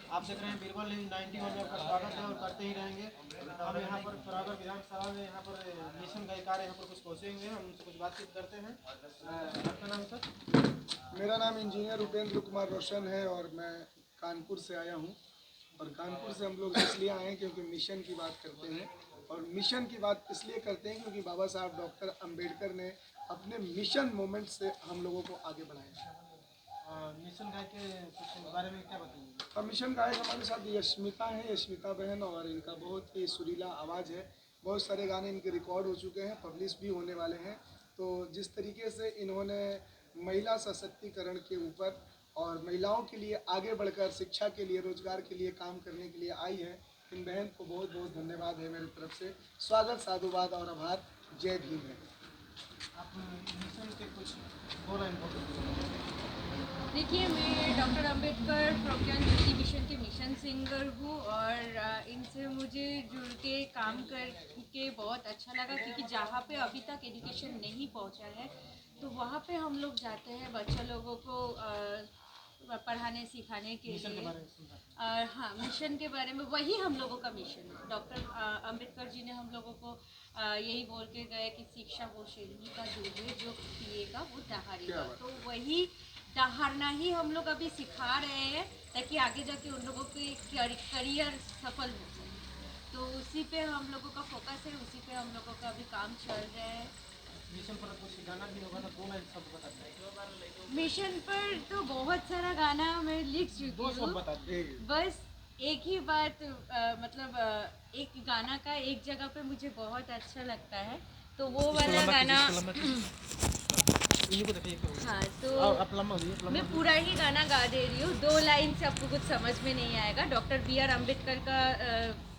आप देख रहे हैं बीरबल 91 में आपका स्वागत है और करते ही रहेंगे। हम यहाँ पर सरागर विधानसभा में यहाँ पर मिशन गायकार यहाँ पर कुछ पहुँचे हुए हैं, हम उनसे कुछ बातचीत करते हैं। आपका नाम सर? मेरा नाम इंजीनियर उपेंद्र कुमार रोशन है और मैं कानपुर से आया हूँ। और कानपुर से हम लोग इसलिए आए हैं क्योंकि मिशन की बात करते हैं, और मिशन की बात इसलिए करते हैं क्योंकि बाबा साहब डॉक्टर अंबेडकर ने अपने मिशन मोमेंट से हम लोगों को आगे बढ़ाया। मिशन गाय के कुछ बारे में क्या बताएंगे? और मिशन गायक हमारे साथ यश्मिता है, यश्मिता बहन, और इनका बहुत ही सुरीला आवाज़ है। बहुत सारे गाने इनके रिकॉर्ड हो चुके हैं, पब्लिश भी होने वाले हैं। तो जिस तरीके से इन्होंने महिला सशक्तिकरण के ऊपर और महिलाओं के लिए आगे बढ़कर शिक्षा के लिए, रोजगार के लिए काम करने के लिए आई है, इन बहन को बहुत बहुत धन्यवाद है मेरी तरफ से। स्वागत, साधुवाद और आभार। जय भीम है। आप मिशन के कुछ दो लाइन बोल। देखिए, मैं डॉक्टर अंबेडकर प्रज्ञान ज्योति मिशन के मिशन सिंगर हूँ और इनसे मुझे जुड़ के काम करके बहुत अच्छा लगा, क्योंकि जहाँ पे अभी तक एजुकेशन नहीं पहुँचा है तो वहाँ पे हम लोग जाते हैं बच्चे लोगों को पढ़ाने सिखाने के लिए। और हाँ, मिशन के बारे में वही हम लोगों का मिशन है। डॉक्टर अंबेडकर जी ने हम लोगों को यही बोल के गए कि शिक्षा वो शेरनी का दूध है जो पिएगा वो दहाड़ेगा। तो वही दहाड़ना ही हम लोग अभी सिखा रहे हैं ताकि आगे जाके उन लोगों के करियर सफल हो जाए। तो उसी पे हम लोगों का फोकस है, उसी पे हम लोगों का अभी काम चल रहा है। मिशन पर कुछ गाना भी होगा तो दो लाइन सब बता दें। मिशन पर तो बहुत सारा गाना मैं लिख चुकी हूँ, बस एक ही बात एक गाना का एक जगह पे मुझे बहुत अच्छा लगता है, तो वो वाला गाना हाँ, तो मैं पूरा ही गाना गा दे रही हूँ। दो लाइन से आपको कुछ समझ में नहीं आएगा। डॉक्टर BR अम्बेडकर का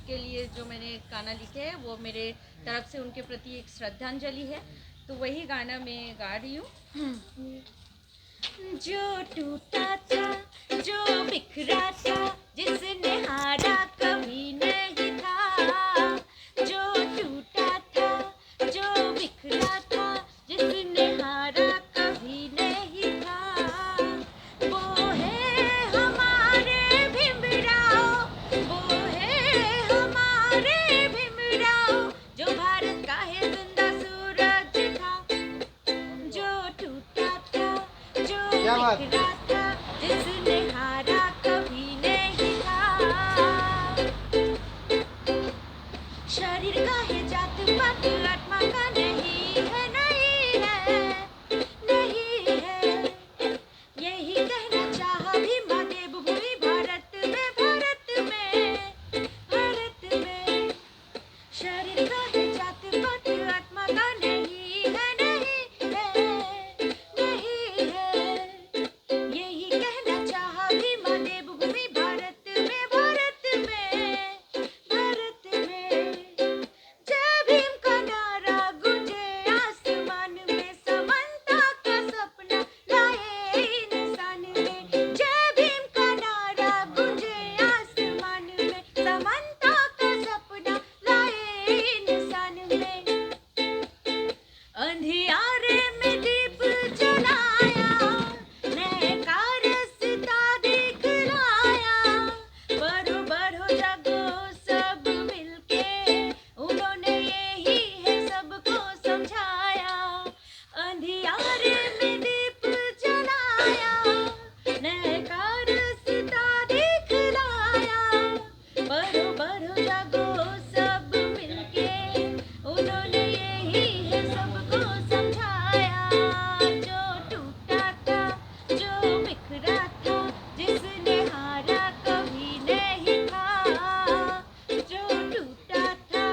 के लिए जो मैंने गाना लिखे है वो मेरे तरफ से उनके प्रति एक श्रद्धांजलि है, तो वही गाना मैं गा रही हूँ। जो टूटा था, जो बिखरा था, जिसने हारा कभी नहीं था। जो टूटा था, जो बिखरा था, जिसने हारा कभी नहीं था। वो है हमारे भीमराव, वो है हमारे भीमराव, जो भारत का है जिंदा सूरज था। जो टूटा था, जो बिखरा था, जिसने हारा कभी नहीं था। शरीर का है जात पात, आत्मा का नहीं है, नहीं है, नहीं है। यही कहना चाहा भीमा देव भूमि भारत में, भारत में, भारत में। शरीर का है जात पात, आत्मा का नहीं है, नहीं है, नहीं है। यही कहना चाहा भीमा देव भूमि भारत में, भारत में, भारत में। जय भीम का नारा गूंजे आसमान में, समानता का सपना लाए इंसान में। जय भीम का नारा गूंजे आसमान में, समानता का सपना लाए इंसान में। अंधियारे में दीप जलाया, नए का रास्ता दिखलाया। बढ़ो बढ़ो जागो सब मिलके, उन्होंने यही है सबको समझाया। अंधियारे में दीप जलाया, नए का रास्ता दिखलाया। बढ़ो बढ़ो जागो सब मिलके, उन्होंने यही है सबको समझाया। जो टूटा था, जो बिखरा था, जिसने हारा कभी नहीं था। जो टूटा था,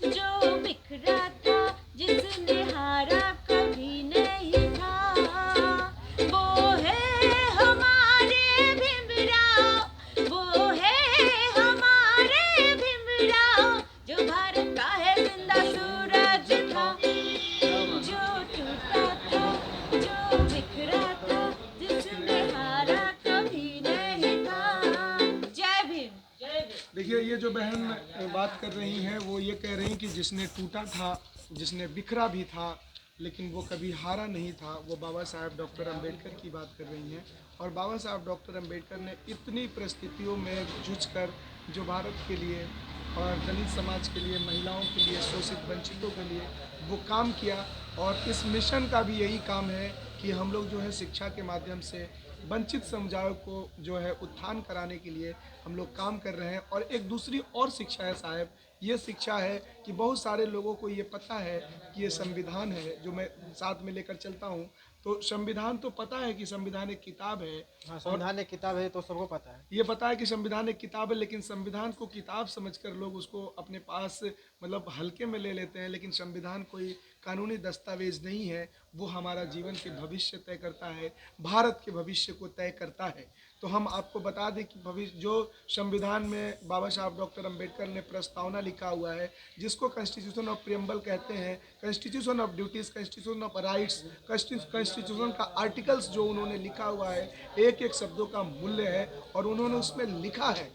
जो बिखरा था, जिसने हारा कभी नहीं था। वो है हमारे भीमराव, वो है हमारे भीमराव, जो भारत का है जिंदा सूरज था। जो टूटा था, जो बिखरा था, जिसने हारा कभी नहीं था। जय भीम। देखिए, ये जो बहन बात कर रही हैं वो ये कह रही हैं कि जिसने टूटा था, जिसने बिखरा भी था, लेकिन वो कभी हारा नहीं था। वो बाबा साहब डॉक्टर अंबेडकर की बात कर रही हैं। और बाबा साहब डॉक्टर अंबेडकर ने इतनी परिस्थितियों में जूझकर जो भारत के लिए और दलित समाज के लिए, महिलाओं के लिए, शोषित वंचितों के लिए वो काम किया। और इस मिशन का भी यही काम है कि हम लोग जो है शिक्षा के माध्यम से वंचित समुदायों को जो है उत्थान कराने के लिए हम लोग काम कर रहे हैं। और एक दूसरी और शिक्षा है साहब, ये शिक्षा है कि बहुत सारे लोगों को ये पता है कि ये संविधान है जो मैं साथ में लेकर चलता हूँ। तो संविधान तो पता है कि संविधान एक किताब है। हाँ, संविधान एक किताब है तो सबको पता है। ये पता है कि संविधान एक किताब है, लेकिन संविधान को किताब समझकर लोग उसको अपने पास मतलब हल्के में ले लेते हैं। लेकिन संविधान कोई कानूनी दस्तावेज नहीं है, वो हमारा जीवन के भविष्य तय करता है, भारत के भविष्य को तय करता है। तो हम आपको बता दें कि भविष्य जो संविधान में बाबा साहब डॉक्टर अंबेडकर ने प्रस्तावना लिखा हुआ है, जिसको कॉन्स्टिट्यूशन ऑफ प्रियम्बल कहते हैं, constitution of duties, constitution of rights, constitution का आर्टिकल्स जो उन्होंने लिखा हुआ है, एक एक शब्दों का मूल्य है। और उन्होंने उसमें लिखा है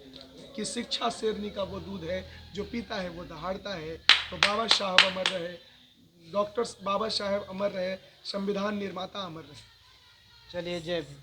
कि शिक्षा शेरनी का वो दूध है, जो पीता है वो दहाड़ता है। तो बाबा साहब अमर रहे, डॉक्टर बाबा साहब अमर रहे, संविधान निर्माता अमर रहे। चलिए, जय भीम।